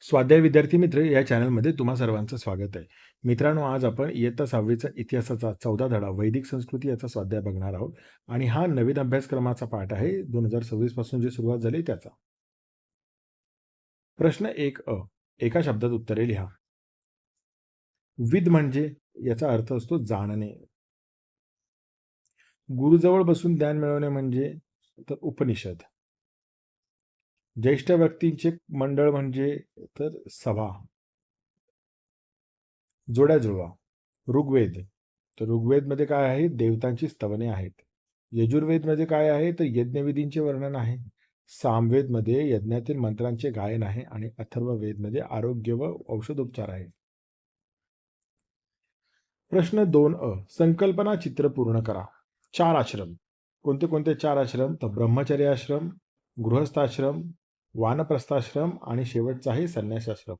स्वाध्याय विद्यार्थी मित्र या चॅनलमध्ये तुम्हा सर्वांचं स्वागत आहे. मित्रांनो, आज आपण इयत्ता 6वीचा इतिहासाचा 14 धडा वैदिक संस्कृती याचा स्वाध्याय बघणार आहोत आणि हा नवीन अभ्यासक्रमाचा पाठ आहे 2026 पासून जी सुरुवात झाली त्याचा. प्रश्न 1 एका शब्दात उत्तरे लिहा. विद म्हणजे याचा अर्थ असतो जाणणे. गुरुजवळ बसून ज्ञान मिळवणे म्हणजे तर उपनिषद. ज्येष्ठ व्यक्तींचे मंडळ म्हणजे तर सभा. जोड्या जुळवा. ऋग्वेद, तर ऋग्वेदमध्ये काय आहे? देवतांची स्तवने आहेत. यजुर्वेदमध्ये काय आहे? तर यज्ञविधींचे वर्णन आहे. सामवेदमध्ये यज्ञातील मंत्रांचे गायन आहे आणि अथर्ववेदमध्ये आरोग्य व औषधोपचार आहे. प्रश्न 2 संकल्पना चित्र पूर्ण करा. 4 आश्रम. कोणते कोणते 4 आश्रम? तर ब्रह्मचर्य आश्रम, गृहस्थाश्रम, वानप्रस्थाश्रम आणि शेवटचा आहे संन्यासाश्रम.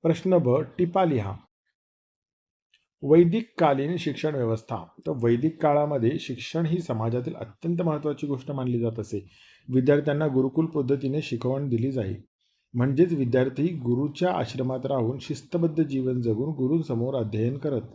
प्रश्न ब टिपा लिहा. वैदिक कालीन शिक्षण व्यवस्था. तर वैदिक काळामध्ये शिक्षण ही समाजातील अत्यंत महत्त्वाची गोष्ट मानली जात असे. विद्यार्थ्यांना गुरुकुल पद्धतीने शिकवण दिली जाई. म्हणजेच विद्यार्थी गुरुच्या आश्रमात राहून शिस्तबद्ध जीवन जगून गुरूंसमोर अध्ययन करत.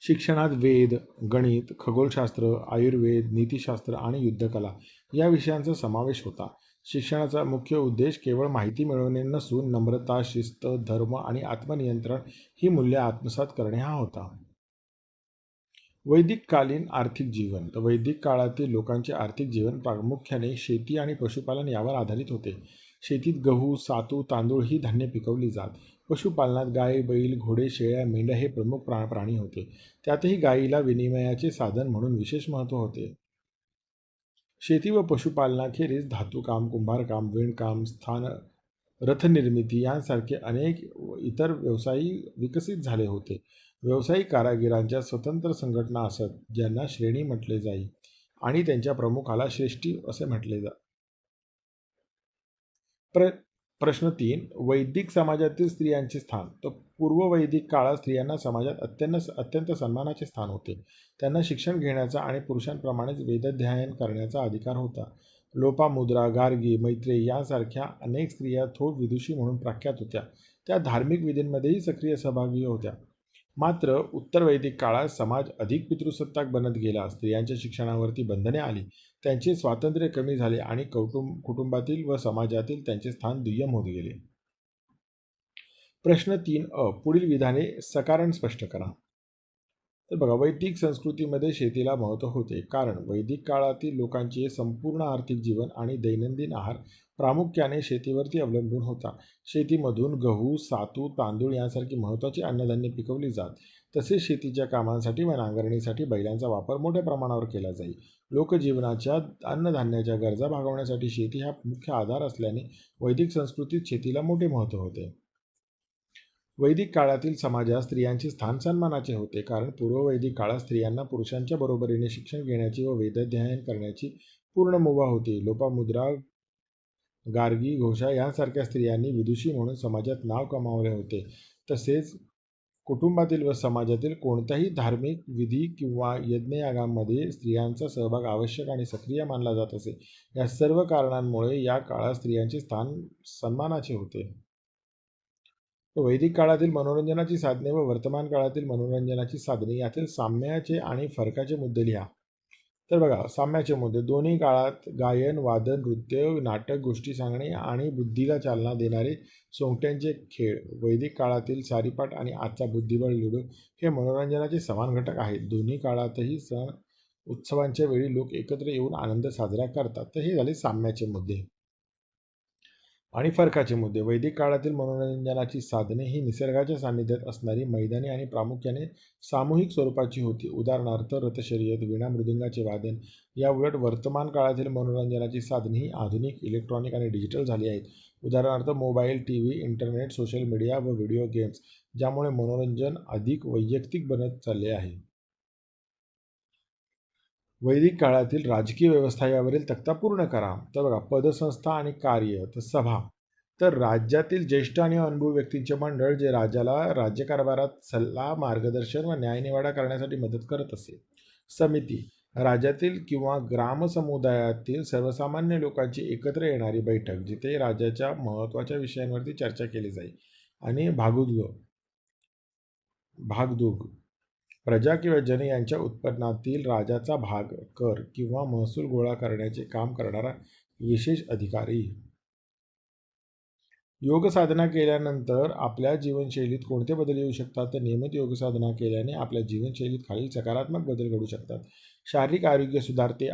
शिक्षणात वेद, गणित, खगोलशास्त्र, आयुर्वेद, नीतिशास्त्र आणि युद्धकला या विषयांचा समावेश होता. शिक्षणाचा मुख्य उद्देश केवळ माहिती मिळवणे नसून नम्रता, शिस्त, धर्म आणि आत्मनियंत्रण ही मूल्ये आत्मसात करणे हा होता. वैदिक कालीन आर्थिक जीवन. तर वैदिक काळातील लोकांचे आर्थिक जीवन प्रामुख्याने शेती आणि पशुपालन यावर आधारित होते. शेतीत गहू, सातू, तांदूळ ही धान्य पिकवली जात. पशुपालनात गाय, बैल, घोडे, शेळ्या, मेंढ्या हे प्रमुख प्राणी होते. त्यातही गायीला विनिमयाचे साधन म्हणून विशेष महत्त्व होते. शेती व पशुपालनाखेरीज धातुकाम, कुंभारकाम, विणकाम, रथनिर्मिती यांसारखे अनेक इतर व्यवसायही विकसित झाले होते. व्यावसायिक कारागिरांच्या स्वतंत्र संघटना असत, ज्यांना श्रेणी म्हटले जाई आणि त्यांच्या प्रमुखाला श्रेष्ठी असे म्हटले जाते. प्रश्न 3 वैदिक समाजातील स्त्रियांचे स्थान. तर पूर्ववैदिक काळात स्त्रियांना समाजात अत्यंत सन्मानाचे स्थान होते. त्यांना शिक्षण घेण्याचा आणि पुरुषांप्रमाणेच वेदाध्ययन करण्याचा अधिकार होता. लोपामुद्रा, गार्गी, मैत्रेयी यांसारख्या अनेक स्त्रिया थोर विदुषी म्हणून प्रख्यात होत्या. त्या धार्मिक विधींमध्येही सक्रिय सहभागी होत्या. मात्र उत्तर वैदिक काळात समाज अधिक पितृसत्ताक बनत गेला. स्त्रियांच्या शिक्षणावरती बंधने आली. त्यांचे स्वातंत्र्य कमी झाले आणि कुटुंबातील व समाजातील त्यांचे स्थान दुय्यम होत गेले. प्रश्न 3 पुढील विधाने सकारण स्पष्ट करा. तर बघा, वैदिक संस्कृतीमध्ये शेतीला महत्त्व होते, कारण वैदिक काळातील लोकांचे संपूर्ण आर्थिक जीवन आणि दैनंदिन आहार प्रामुख्याने शेतीवरती अवलंबून होता. शेतीमधून गहू, सातू, तांदूळ यांसारखी महत्त्वाची अन्नधान्य पिकवली जात. तसेच शेतीच्या कामांसाठी व नांगरणीसाठी बैलांचा वापर मोठ्या प्रमाणावर केला जाई. लोकजीवनाच्या अन्नधान्याच्या गरजा भागवण्यासाठी शेती हा मुख्य आधार असल्याने वैदिक संस्कृतीत शेतीला मोठे महत्त्व होते. वैदिक काळातील समाजात स्त्रियांचे स्थान सन्मानाचे होते, कारण पूर्ववैदिक काळात स्त्रियांना पुरुषांच्या बरोबरीने शिक्षण घेण्याची व वेदाध्ययन करण्याची पूर्ण मुभा होती. लोपामुद्रा, गार्गी, घोषा यांसारख्या स्त्रियांनी विदुषी म्हणून समाजात नाव कमावले होते. तसेच कुटुंबातील व समाजातील कोणत्याही धार्मिक विधी किंवा यज्ञयागांमध्ये स्त्रियांचा सहभाग आवश्यक आणि सक्रिय मानला जात असे. या सर्व कारणांमुळे या काळात स्त्रियांचे स्थान सन्मानाचे होते. वैदिक काळातील मनोरंजनाची साधने व वर्तमान काळातील मनोरंजनाची साधने यातील साम्याचे आणि फरकाचे मुद्दे लिहा. तर बघा, साम्याचे मुद्दे. दोन्ही काळात गायन, वादन, नृत्य, नाटक, गोष्टी सांगणे आणि बुद्धीला चालना देणारे सोंगट्यांचे खेळ. वैदिक काळातील सारीपाट आणि आजचा बुद्धिबळ लुडो हे मनोरंजनाचे समान घटक आहेत. दोन्ही काळातही सण उत्सवांच्या वेळी लोक एकत्र येऊन आनंद साजरा करतात. तर हे झाले साम्याचे मुद्दे. आणि फरकाचे मुद्दे. वैदिक काळातील मनोरंजनाची साधने ही निसर्गाच्या सान्निध्यात असणारी मैदानी आणि प्रामुख्याने सामूहिक स्वरूपाची होती. उदाहरणार्थ रथशर्यत, वीणा, मृदुंगाचे वादन. याउलट वर्तमान काळातील मनोरंजनाची साधने ही आधुनिक, इलेक्ट्रॉनिक आणि डिजिटल झाली आहेत. उदाहरणार्थ mobile, TV, internet, social media व व्हिडिओ गेम्स, ज्यामुळे मनोरंजन अधिक वैयक्तिक बनत चालले आहे. वैदिक काळातील राजकीय व्यवस्था यावरील तक्ता पूर्ण करा. तर बघा, पदसंस्था आणि कार्य. तर सभा. तर राज्यातील ज्येष्ठ आणि अनुभवी व्यक्तींचे मंडळ जे राजाला राज्यकारभारात सल्ला, मार्गदर्शन व न्यायनिवाडा करण्यासाठी मदत करत असे. समिती. राज्यातील किंवा ग्रामसमुदायातील सर्वसामान्य लोकांची एकत्र येणारी बैठक जिथे राज्याच्या महत्त्वाच्या विषयांवरती चर्चा केली जाईल. आणि भागदूग प्रजा किंवा जन यांच्या उत्पन्नातील राजाचा भाग, कर किंवा महसूल गोळा करण्याचे काम करणारा विशेष अधिकारी. योग साधना केल्यानंतर आपल्या जीवनशैलीत कोणते बदल येऊ शकतात? तर नियमित योग साधना केल्याने आपल्या जीवनशैलीत खालील सकारात्मक बदल घडू शकतात. शारीरिक आरोग्य सुधारते,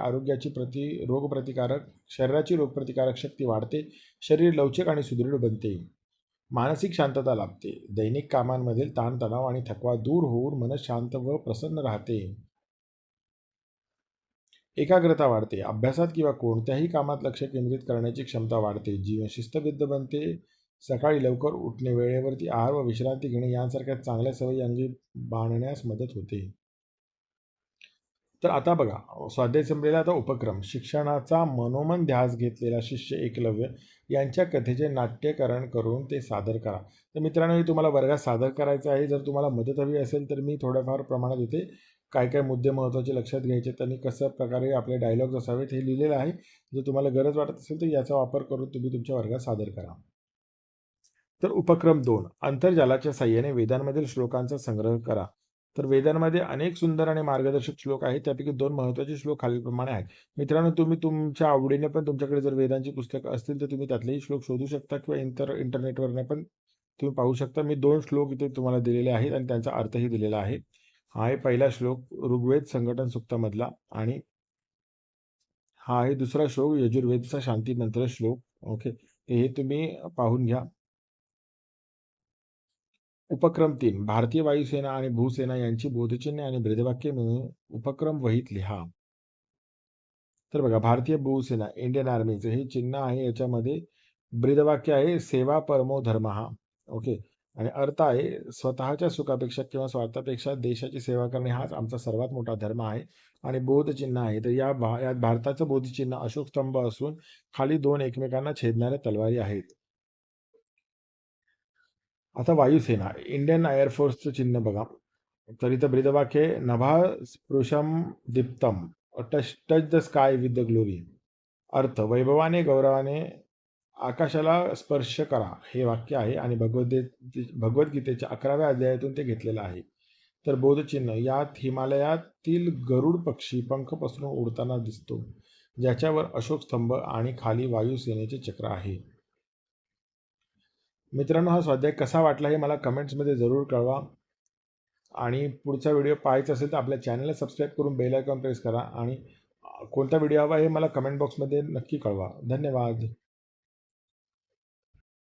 शरीराची रोगप्रतिकारक शक्ती वाढते, शरीर लवचिक आणि सुदृढ बनते. मानसिक शांतता लाभते, दैनिक कामांमधील ताणतणाव आणि थकवा दूर होऊन मन शांत व प्रसन्न राहते. एकाग्रता वाढते, अभ्यासात किंवा कोणत्याही कामात लक्ष केंद्रित करण्याची क्षमता वाढते, जीवन शिस्तबद्ध बनते, सकाळी लवकर उठणे, वेळेवरती आहार व विश्रांती घेणे यांसारख्या चांगल्या सवयी अंगी बाणण्यास मदत होते. तर आता बघा, स्वाध्याय संपलेला. आता उपक्रम. शिक्षणाचा मनोमन ध्यास घेतलेला शिष्य एकलव्य यांच्या कथेचे नाट्यकरण करून ते सादर करा. तर मित्रांनो, हे तुम्हाला वर्गात सादर करायचं आहे. जर तुम्हाला मदत हवी असेल तर मी थोड्याफार प्रमाणात इथे काय काय मुद्दे महत्त्वाचे लक्षात घ्यायचे आणि कसं प्रकारे आपले डायलॉग्स असावेत हे लिहिलेलं आहे. जर तुम्हाला गरज वाटत असेल तर याचा वापर करून तुम्ही तुमच्या वर्गात सादर करा. तर उपक्रम 2. आंतरजालाच्या साहाय्याने वेदांमधील श्लोकांचा संग्रह करा. तर वेदांमध्ये अनेक सुंदर आणि मार्गदर्शक श्लोक आहेत. त्यापैकी 2 महत्त्वाचे श्लोक खालीलप्रमाणे आहेत. मित्रांनो, तुम्ही तुमच्या आवडीने पण तुमच्याकडे जर वेदांची पुस्तकं असतील तर तुम्ही त्यातलेही श्लोक शोधू शकता किंवा इंटरनेटवरनं पण तुम्ही पाहू शकता. मी 2 श्लोक इथे तुम्हाला दिलेले आहेत आणि त्यांचा अर्थही दिलेला आहे. हा आहे पहिला श्लोक ऋग्वेद संघटन सूक्तामधला आणि हा आहे दुसरा श्लोक यजुर्वेदचा शांती मंत्र श्लोक. ओके, हे तुम्ही पाहून घ्या. उपक्रम 3. भारतीय वायुसेना आणि भूसेना यांची बोधचिन्हे आणि ब्रीदवाक्ये मिळून उपक्रम वहीत लिहा. तर बघा, भारतीय भूसेना इंडियन आर्मीचं हे चिन्ह आहे. याच्यामध्ये ब्रीदवाक्य आहे सेवा परमो धर्मः. ओके, आणि अर्थ आहे स्वतःच्या सुखापेक्षा किंवा स्वार्थापेक्षा देशाची सेवा करणे हाच आमचा सर्वात मोठा धर्म आहे. आणि बोधचिन्ह आहे, तर यात भारताचं बोधचिन्ह अशोक स्तंभ असून खाली 2 एकमेकांना छेदणाऱ्या तलवारी आहेत. आता वायुसेना इंडियन एअरफोर्सचं चिन्ह बघा. तर इथं ब्रीदवाक्य नभा स्पृशम दीप्तम, touch the sky with the glory. अर्थ वैभवाने गौरवाने आकाशाला स्पर्श करा हे वाक्य आहे आणि भगवद्गीतेच्या 11व्या अध्यायातून ते घेतलेलं आहे. तर बोधचिन्ह यात हिमालयातील गरुड पक्षी पंख पसरून उडताना दिसतो, ज्याच्यावर अशोक स्तंभ आणि खाली वायुसेनेचे चक्र आहे. मित्रांनो, हा स्वाध्याय कसा वाटला हे मला कमेंट्समध्ये जरूर कळवा. आणि पुढचा व्हिडिओ पाहायचा असेल तर आपल्या चॅनलला सबस्क्राईब करून बेल आयकॉन प्रेस करा आणि कोणता व्हिडिओ हवा हे मला कमेंट बॉक्समध्ये नक्की कळवा. धन्यवाद.